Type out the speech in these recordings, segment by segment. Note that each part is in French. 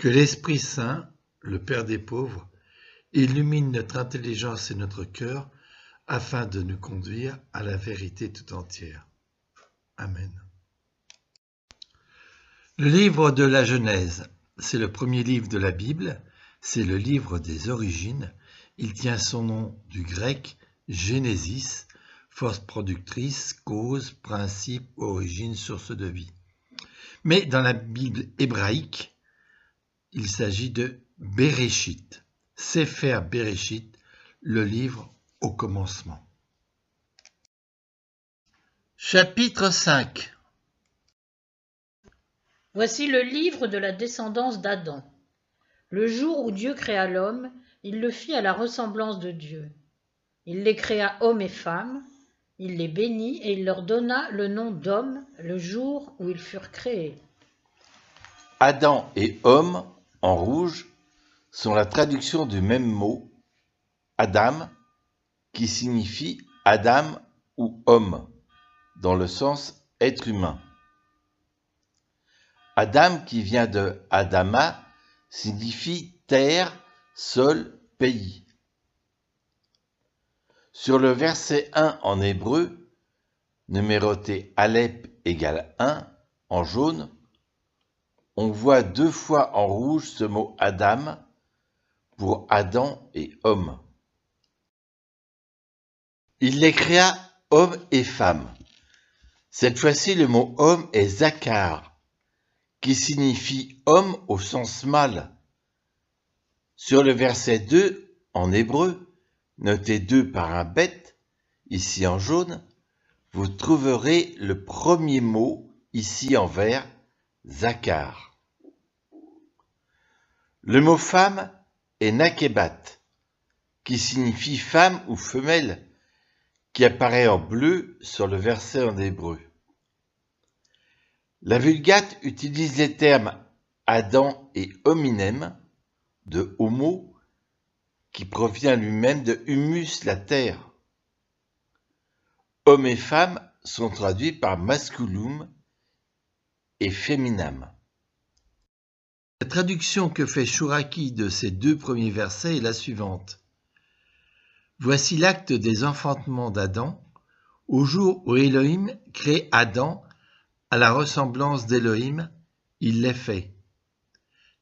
Que l'Esprit Saint, le Père des pauvres, illumine notre intelligence et notre cœur afin de nous conduire à la vérité tout entière. Amen. Le livre de la Genèse, c'est le premier livre de la Bible, c'est le livre des origines. Il tient son nom du grec Génésis, force productrice, cause, principe, origine, source de vie. Mais dans la Bible hébraïque, il s'agit de Bereshit, Sefer Bereshit, le livre au commencement. Chapitre 5. Voici le livre de la descendance d'Adam. Le jour où Dieu créa l'homme, il le fit à la ressemblance de Dieu. Il les créa hommes et femmes, il les bénit et il leur donna le nom d'homme le jour où ils furent créés. Adam et homme, en rouge, sont la traduction du même mot, Adam, qui signifie Adam ou homme, dans le sens être humain. Adam, qui vient de Adama, signifie terre, sol, pays. Sur le verset 1 en hébreu, numéroté Aleph égale 1, en jaune, on voit 2 fois en rouge ce mot Adam pour Adam et homme. Il les créa hommes et femmes. Cette fois-ci, le mot homme est Zakar, qui signifie homme au sens mâle. Sur le verset 2, en hébreu, noté 2 par un bet, ici en jaune, vous trouverez le premier mot, ici en vert, Zakar. Le mot femme est Nakebat, qui signifie femme ou femelle, qui apparaît en bleu sur le verset en hébreu. La Vulgate utilise les termes Adam et hominem, de homo, qui provient lui-même de humus, la terre. Hommes et femmes sont traduits par masculum et féminam. La traduction que fait Chouraki de ces 2 premiers versets est la suivante. Voici l'acte des enfantements d'Adam, au jour où Elohim crée Adam à la ressemblance d'Elohim, il les fait.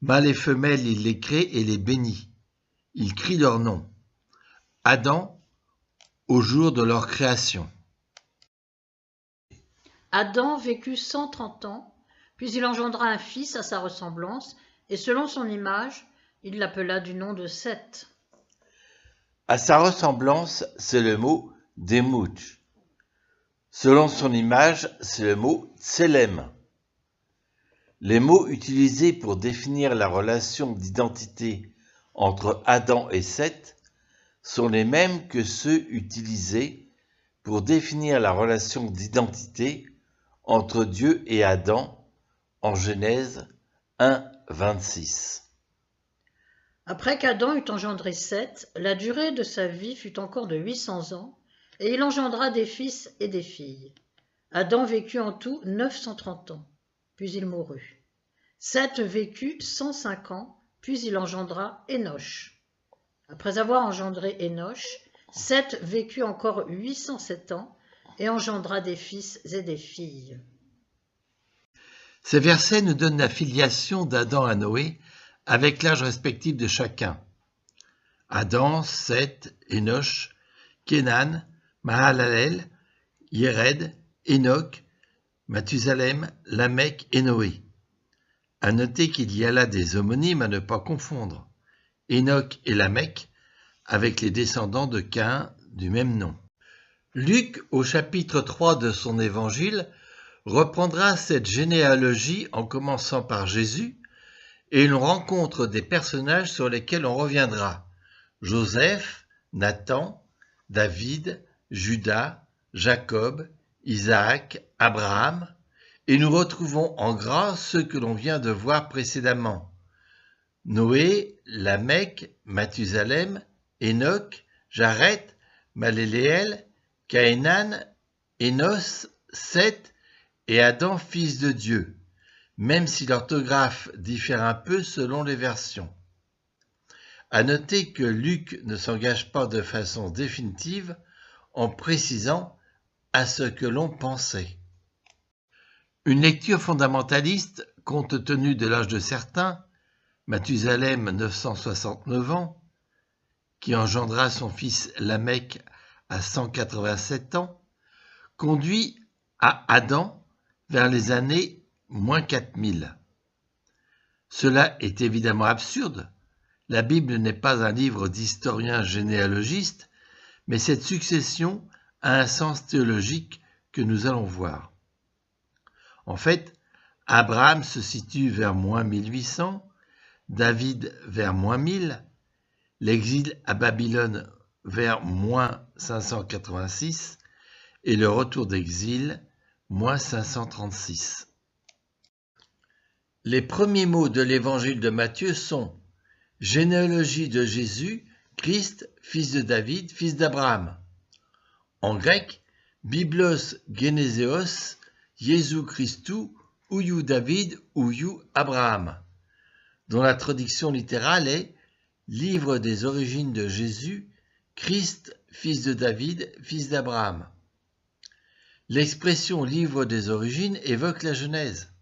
Mâles et femelles, il les crée et les bénit. Il crie leur nom. Adam, au jour de leur création. Adam vécut 130 ans, puis il engendra un fils à sa ressemblance, et selon son image, il l'appela du nom de Seth. À sa ressemblance, c'est le mot Demouch. Selon son image, c'est le mot Tselem. Les mots utilisés pour définir la relation d'identité entre Adam et Seth sont les mêmes que ceux utilisés pour définir la relation d'identité entre Dieu et Adam en Genèse 1, 26. Après qu'Adam eut engendré Seth, la durée de sa vie fut encore de 800 ans, et il engendra des fils et des filles. Adam vécut en tout 930 ans, puis il mourut. Seth vécut 105 ans, puis il engendra Énoch. Après avoir engendré Énoch, Seth vécut encore 807 ans et engendra des fils et des filles. Ces versets nous donnent la filiation d'Adam à Noé avec l'âge respectif de chacun. Adam, Seth, Énoch, Kénan, Mahalalel, Yéred, Enoch, Mathusalem, Lamech et Noé. À noter qu'il y a là des homonymes à ne pas confondre. Enoch et Lamech avec les descendants de Caïn du même nom. Luc, au chapitre 3 de son évangile, reprendra cette généalogie en commençant par Jésus, et l'on rencontre des personnages sur lesquels on reviendra. Joseph, Nathan, David, Judas, Jacob, Isaac, Abraham, et nous retrouvons en gras ceux que l'on vient de voir précédemment. Noé, Lamech, Mathusalem, Enoch, Jared, Maléléel, Caïnan, Énos, Seth et Adam, fils de Dieu. même si l'orthographe diffère un peu selon les versions. À noter que Luc ne s'engage pas de façon définitive en précisant à ce que l'on pensait. Une lecture fondamentaliste, compte tenu de l'âge de certains, Mathusalem 969 ans, qui engendra son fils Lamech à 187 ans, conduit à Adam vers les années moins 4000. Cela est évidemment absurde. La Bible n'est pas un livre d'historiens généalogistes, mais cette succession a un sens théologique que nous allons voir. En fait, Abraham se situe vers moins 1800, David vers moins 1000, l'exil à Babylone vers moins 586 et le retour d'exil moins 536. Les premiers mots de l'évangile de Matthieu sont « Généalogie de Jésus, Christ, fils de David, fils d'Abraham ». En grec, Biblos Geneseos, Jésus Christou, Ouiou David, Ouiou Abraham, dont la traduction littérale est « Livre des origines de Jésus, Christ, fils de David, fils d'Abraham ». L'expression « livre des origines » évoque la Genèse.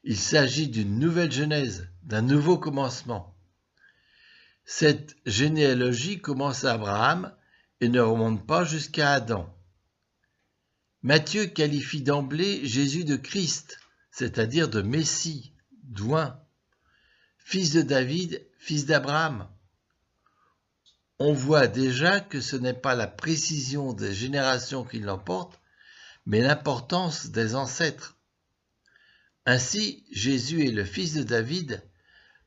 Il s'agit d'une nouvelle Genèse, d'un nouveau commencement. Cette généalogie commence à Abraham et ne remonte pas jusqu'à Adam. Matthieu qualifie d'emblée Jésus de Christ, c'est-à-dire de Messie, d'oint, fils de David, fils d'Abraham. On voit déjà que ce n'est pas la précision des générations qui l'emporte, mais l'importance des ancêtres. Ainsi, Jésus est le fils de David,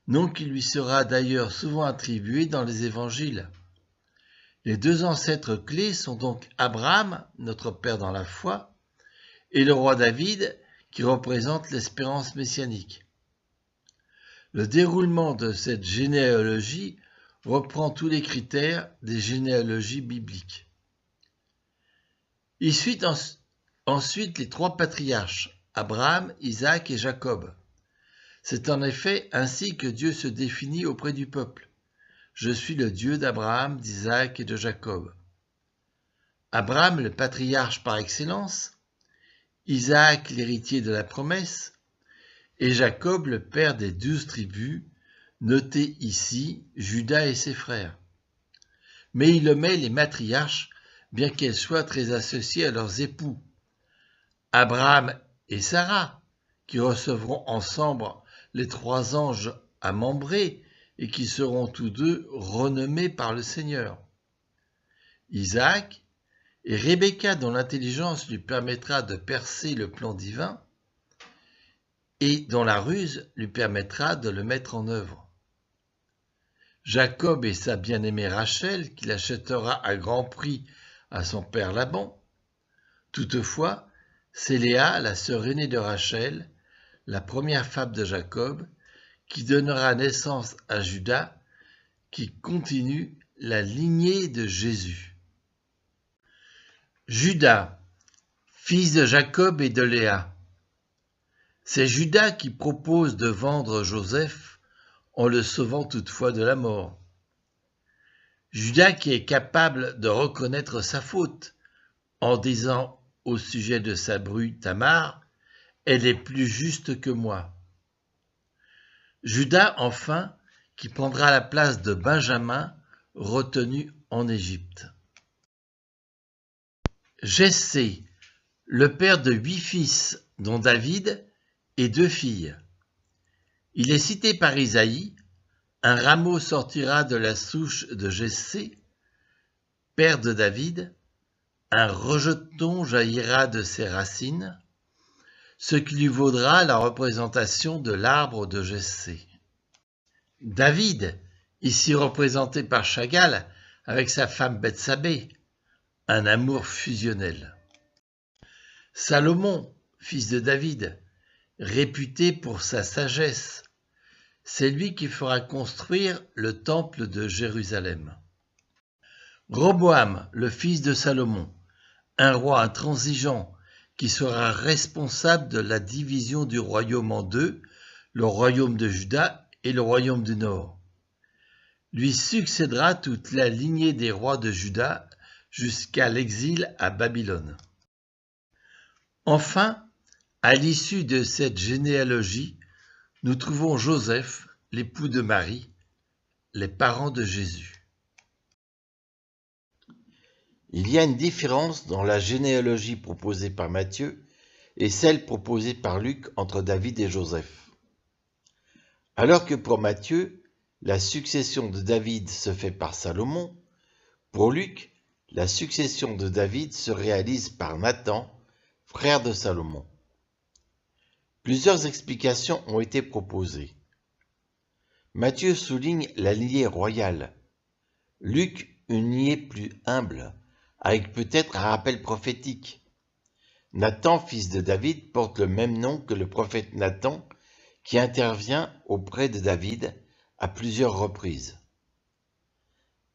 nom qui lui sera d'ailleurs souvent attribué dans les évangiles. Les deux ancêtres clés sont donc Abraham, notre père dans la foi, et le roi David, qui représente l'espérance messianique. Le déroulement de cette généalogie reprend tous les critères des généalogies bibliques. Il suit ensuite les trois patriarches, Abraham, Isaac et Jacob. C'est en effet ainsi que Dieu se définit auprès du peuple. Je suis le Dieu d'Abraham, d'Isaac et de Jacob. Abraham, le patriarche par excellence, Isaac, l'héritier de la promesse, et Jacob, le père des 12 tribus, notés ici, Judas et ses frères. Mais il omet les matriarches, bien qu'elles soient très associées à leurs époux, Abraham et Sarah, qui recevront ensemble les 3 anges à Mambré et qui seront tous deux renommés par le Seigneur. Isaac et Rebecca, dont l'intelligence lui permettra de percer le plan divin et dont la ruse lui permettra de le mettre en œuvre. Jacob et sa bien-aimée Rachel, qu'il achètera à grand prix à son père Laban. Toutefois, c'est Léa, la sœur aînée de Rachel, la première femme de Jacob, qui donnera naissance à Judas, qui continue la lignée de Jésus. Judas, fils de Jacob et de Léa. C'est Judas qui propose de vendre Joseph en le sauvant toutefois de la mort. Judas qui est capable de reconnaître sa faute en disant au sujet de sa bru Tamar, « Elle est plus juste que moi ». Judas, enfin, qui prendra la place de Benjamin, retenu en Égypte. Jessé, le père de 8 fils, dont David, et 2 filles. Il est cité par Isaïe, « Un rameau sortira de la souche de Jessé, père de David, un rejeton jaillira de ses racines », ce qui lui vaudra la représentation de l'arbre de Jessé. David, ici représenté par Chagall avec sa femme Bethsabée, un amour fusionnel. Salomon, fils de David, réputé pour sa sagesse, c'est lui qui fera construire le temple de Jérusalem. Roboam, le fils de Salomon, un roi intransigeant qui sera responsable de la division du royaume en deux, le royaume de Juda et le royaume du Nord. Lui succédera toute la lignée des rois de Juda jusqu'à l'exil à Babylone. Enfin, à l'issue de cette généalogie, nous trouvons Joseph, l'époux de Marie, les parents de Jésus. Il y a une différence dans la généalogie proposée par Matthieu et celle proposée par Luc entre David et Joseph. Alors que pour Matthieu, la succession de David se fait par Salomon, pour Luc, la succession de David se réalise par Nathan, frère de Salomon. Plusieurs explications ont été proposées. Matthieu souligne la lignée royale, Luc une lignée plus humble, avec peut-être un rappel prophétique. Nathan, fils de David, porte le même nom que le prophète Nathan, qui intervient auprès de David à plusieurs reprises.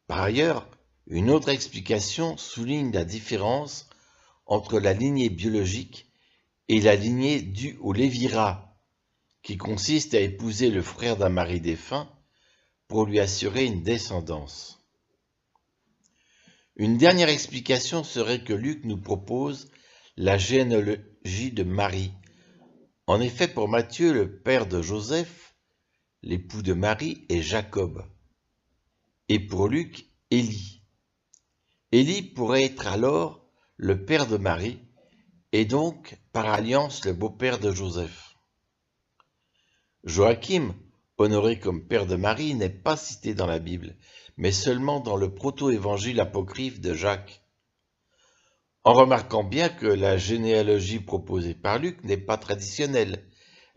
Par ailleurs, une autre explication souligne la différence entre la lignée biologique et la lignée due au lévirat, qui consiste à épouser le frère d'un mari défunt pour lui assurer une descendance. Une dernière explication serait que Luc nous propose la généalogie de Marie. En effet, pour Matthieu, le père de Joseph, l'époux de Marie, est Jacob. Et pour Luc, Élie. Élie pourrait être alors le père de Marie, et donc, par alliance, le beau-père de Joseph. Joachim, honoré comme père de Marie, n'est pas cité dans la Bible, mais seulement dans le proto-évangile apocryphe de Jacques. En remarquant bien que la généalogie proposée par Luc n'est pas traditionnelle,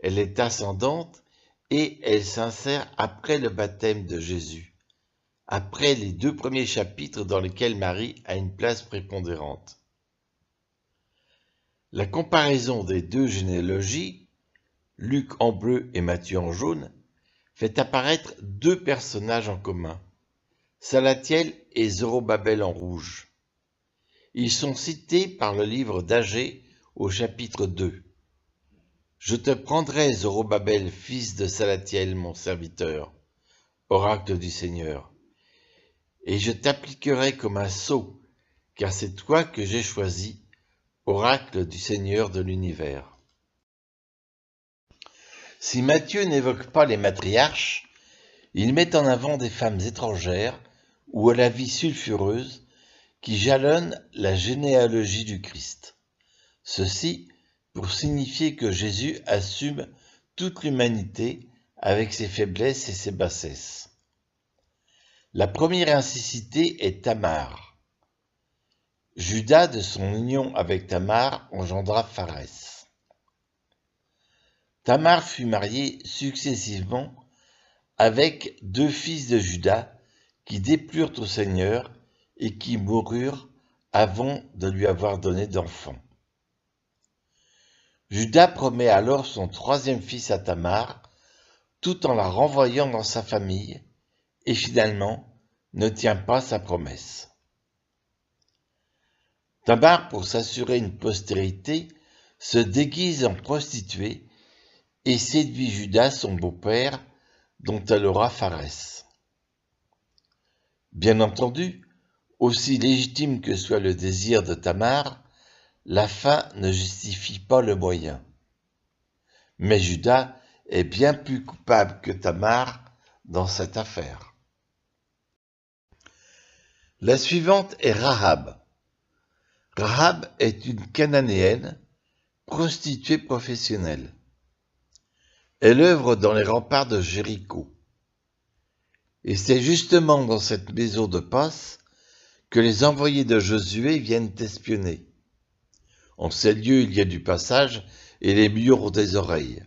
elle est ascendante et elle s'insère après le baptême de Jésus, après les 2 premiers chapitres dans lesquels Marie a une place prépondérante. La comparaison des 2 généalogies, Luc en bleu et Matthieu en jaune, fait apparaître 2 personnages en commun, Salatiel et Zorobabel en rouge. Ils sont cités par le livre d'Agée au chapitre 2. Je te prendrai, Zorobabel, fils de Salatiel, mon serviteur, oracle du Seigneur, et je t'appliquerai comme un sceau, car c'est toi que j'ai choisi, oracle du Seigneur de l'univers. Si Matthieu n'évoque pas les matriarches, il met en avant des femmes étrangères ou à la vie sulfureuse qui jalonnent la généalogie du Christ. Ceci pour signifier que Jésus assume toute l'humanité avec ses faiblesses et ses bassesses. La première ainsi citée est Tamar. Judas, de son union avec Tamar, engendra Pharès. Tamar fut mariée successivement avec 2 fils de Judas qui déplurent au Seigneur et qui moururent avant de lui avoir donné d'enfant. Judas promet alors son 3e fils à Tamar, tout en la renvoyant dans sa famille, et finalement ne tient pas sa promesse. Tamar, pour s'assurer une postérité, se déguise en prostituée et séduit Judas, son beau-père, dont elle aura Pharès. Bien entendu, aussi légitime que soit le désir de Tamar, la fin ne justifie pas le moyen. Mais Judas est bien plus coupable que Tamar dans cette affaire. La suivante est Rahab. Rahab est une Cananéenne, prostituée professionnelle. Elle œuvre dans les remparts de Jéricho. Et c'est justement dans cette maison de passe que les envoyés de Josué viennent espionner. En ces lieux, il y a du passage et les murs ont des oreilles.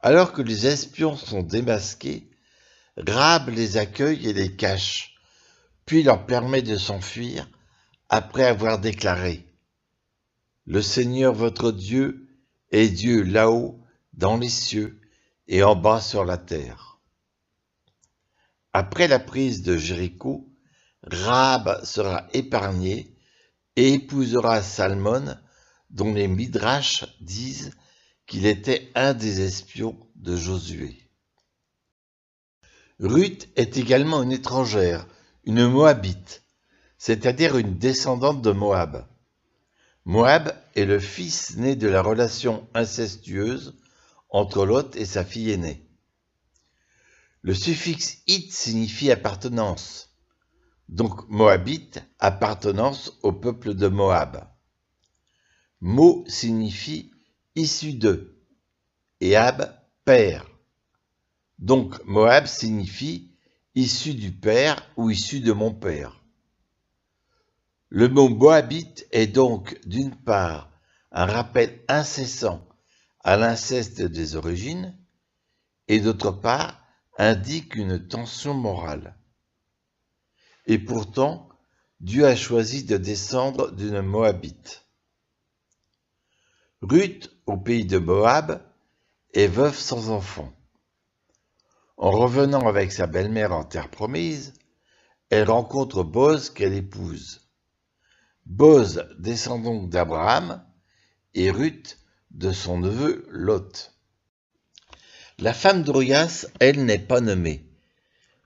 Alors que les espions sont démasqués, Rahab les accueille et les cache, puis leur permet de s'enfuir après avoir déclaré « Le Seigneur votre Dieu est Dieu là-haut dans les cieux et en bas sur la terre. » Après la prise de Jéricho, Rahab sera épargnée et épousera Salmon, dont les Midrash disent qu'il était un des espions de Josué. Ruth est également une étrangère, une Moabite, c'est-à-dire une descendante de Moab. Moab est le fils né de la relation incestueuse entre Lot et sa fille aînée. Le suffixe it signifie appartenance, donc Moabite, appartenance au peuple de Moab. Mo signifie issu de, et Ab, père. Donc Moab signifie issu du père ou issu de mon père. Le mot Moabite est donc d'une part un rappel incessant à l'inceste des origines et d'autre part indique une tension morale. Et pourtant, Dieu a choisi de descendre d'une Moabite. Ruth, au pays de Moab, est veuve sans enfant. En revenant avec sa belle-mère en terre promise, elle rencontre Boz qu'elle épouse. Boz descend donc d'Abraham et Ruth de son neveu Lot. La femme d'Urias, elle, n'est pas nommée,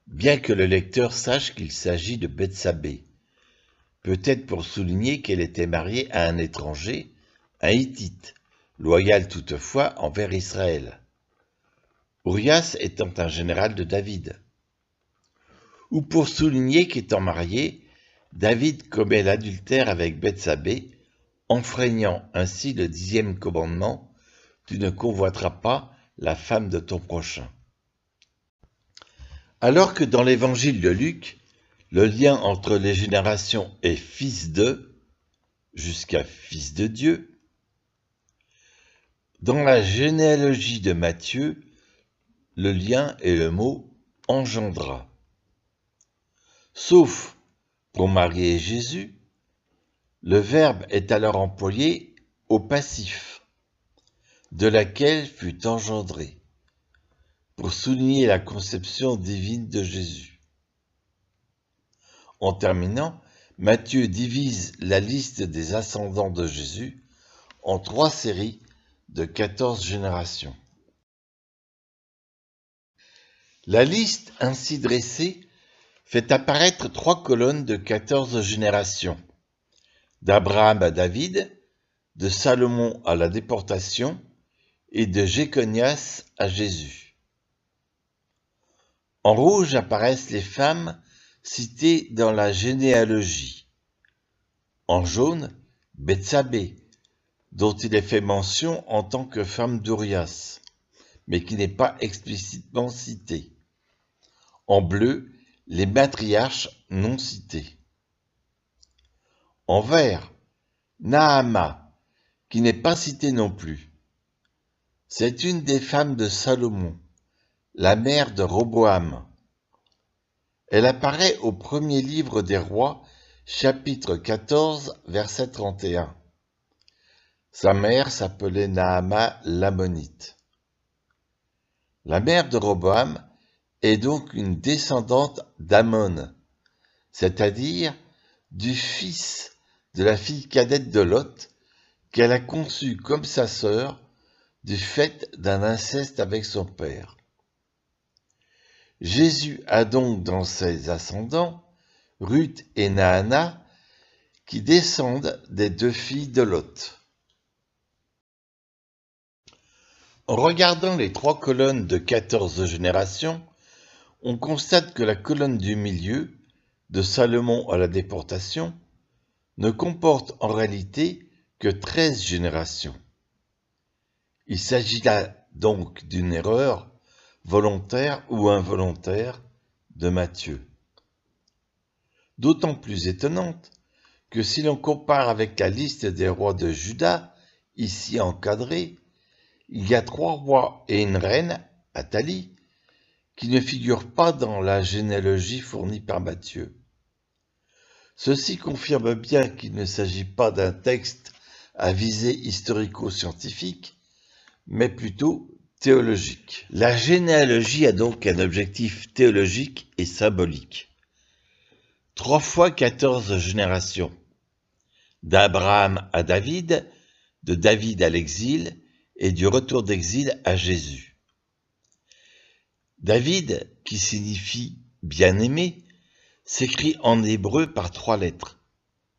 bien que le lecteur sache qu'il s'agit de Bethsabée, peut-être pour souligner qu'elle était mariée à un étranger, un Hittite, loyal toutefois envers Israël. Urias étant un général de David. Ou pour souligner qu'étant marié, David commet l'adultère avec Bethsabée, enfreignant ainsi le 10e commandement « Tu ne convoiteras pas la femme de ton prochain ». Alors que dans l'évangile de Luc, le lien entre les générations est fils de, jusqu'à fils de Dieu, dans la généalogie de Matthieu, le lien est le mot engendra. Sauf pour Marie et Jésus, le verbe est alors employé au passif, de laquelle fut engendré, pour souligner la conception divine de Jésus. En terminant, Matthieu divise la liste des ascendants de Jésus en 3 séries de 14 générations. La liste ainsi dressée fait apparaître 3 colonnes de 14 générations, d'Abraham à David, de Salomon à la déportation et de Jéconias à Jésus. En rouge apparaissent les femmes citées dans la généalogie. En jaune, Bethsabée, dont il est fait mention en tant que femme d'Urias, mais qui n'est pas explicitement citée. En bleu, les matriarches non cités. En vert, Naama, qui n'est pas citée non plus. C'est une des femmes de Salomon, la mère de Roboam. Elle apparaît au premier livre des rois, chapitre 14, verset 31. Sa mère s'appelait Naama l'Ammonite. La mère de Roboam est donc une descendante d'Ammon, c'est-à-dire du fils de la fille cadette de Lot, qu'elle a conçu comme sa sœur du fait d'un inceste avec son père. Jésus a donc dans ses ascendants Ruth et Naama qui descendent des 2 filles de Lot. En regardant les 3 colonnes de 14 générations, on constate que la colonne du milieu, de Salomon à la déportation, ne comporte en réalité que 13 générations. Il s'agit là donc d'une erreur, volontaire ou involontaire, de Matthieu. D'autant plus étonnante que si l'on compare avec la liste des rois de Juda, ici encadrée, il y a 3 rois et une reine, Athalie, qui ne figurent pas dans la généalogie fournie par Matthieu. Ceci confirme bien qu'il ne s'agit pas d'un texte à visée historico-scientifique, mais plutôt théologique. La généalogie a donc un objectif théologique et symbolique. 3 fois 14 générations. D'Abraham à David, de David à l'exil et du retour d'exil à Jésus. David, qui signifie bien-aimé, s'écrit en hébreu par 3 lettres,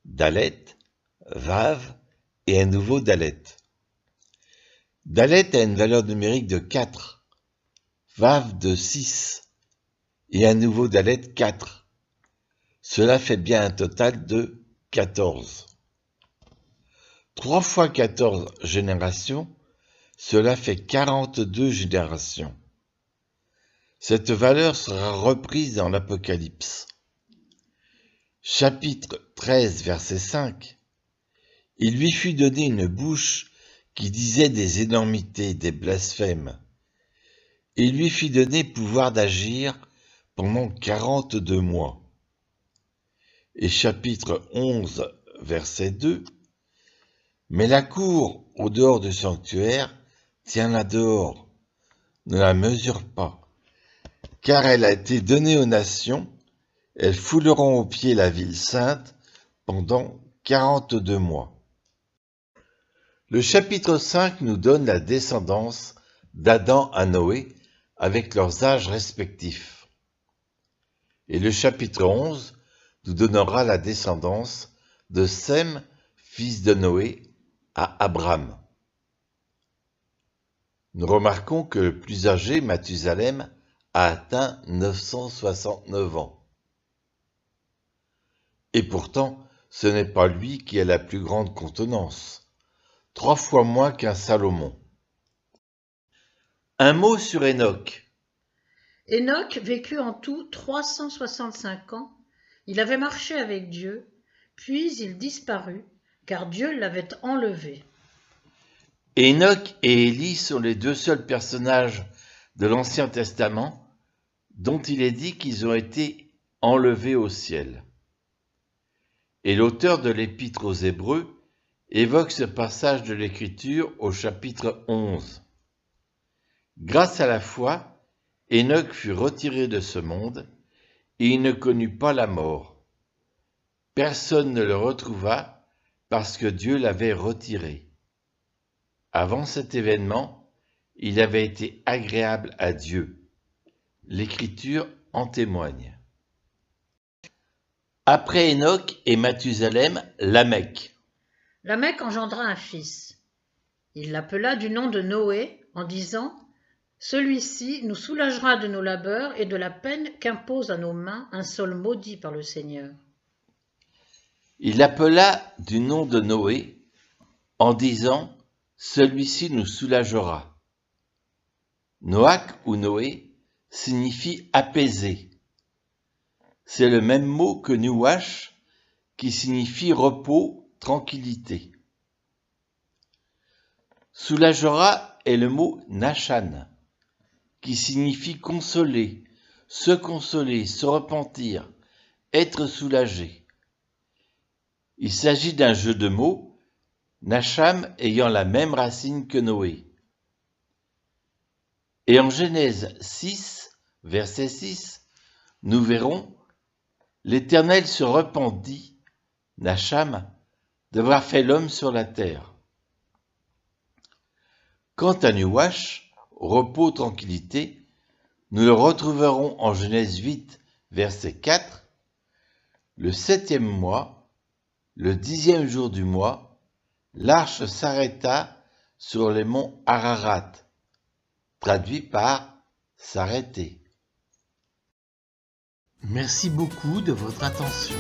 Dalet, Vav et un nouveau Dalet. Dalet a une valeur numérique de 4, Vav de 6 et un nouveau Dalet 4. Cela fait bien un total de 14. 3 fois 14 générations, cela fait 42 générations. Cette valeur sera reprise dans l'Apocalypse. Chapitre 13, verset 5. Il lui fut donné une bouche qui disait des énormités, des blasphèmes. Il lui fut donné pouvoir d'agir pendant 42 mois. Et chapitre 11, verset 2. Mais la cour au dehors du sanctuaire, tiens-la dehors, ne la mesure pas, car elle a été donnée aux nations, elles fouleront aux pieds la ville sainte pendant 42 mois. Le chapitre 5 nous donne la descendance d'Adam à Noé avec leurs âges respectifs. Et le chapitre 11 nous donnera la descendance de Sem, fils de Noé, à Abraham. Nous remarquons que le plus âgé, Mathusalem, a atteint 969 ans. Et pourtant, ce n'est pas lui qui a la plus grande contenance, 3 fois moins qu'un Salomon. Un mot sur Enoch. Enoch vécut en tout 365 ans. Il avait marché avec Dieu, puis il disparut, car Dieu l'avait enlevé. Enoch et Élie sont les 2 seuls personnages de l'Ancien Testament dont il est dit qu'ils ont été enlevés au ciel. Et l'auteur de l'Épître aux Hébreux évoque ce passage de l'Écriture au chapitre 11. Grâce à la foi, Enoch fut retiré de ce monde et il ne connut pas la mort. Personne ne le retrouva parce que Dieu l'avait retiré. Avant cet événement, il avait été agréable à Dieu. L'Écriture en témoigne. Après Enoch et Mathusalem, Lamech. Lamech engendra un fils. Il l'appela du nom de Noé, en disant « Celui-ci nous soulagera de nos labeurs et de la peine qu'impose à nos mains un sol maudit par le Seigneur. » Il l'appela du nom de Noé, en disant « Celui-ci nous soulagera ». Noach ou Noé signifie apaiser. C'est le même mot que Nuash, qui signifie repos, tranquillité. Soulagera est le mot Nachan, qui signifie consoler, se repentir, être soulagé. Il s'agit d'un jeu de mots, Nacham ayant la même racine que Noé. Et en Genèse 6, verset 6, nous verrons l'Éternel se repentit, Nacham, d'avoir fait l'homme sur la terre. Quant à Nuash, repos, tranquillité, nous le retrouverons en Genèse 8, verset 4. Le 7e mois, le 10e jour du mois, l'arche s'arrêta sur les monts Ararat, traduit par s'arrêter. Merci beaucoup de votre attention.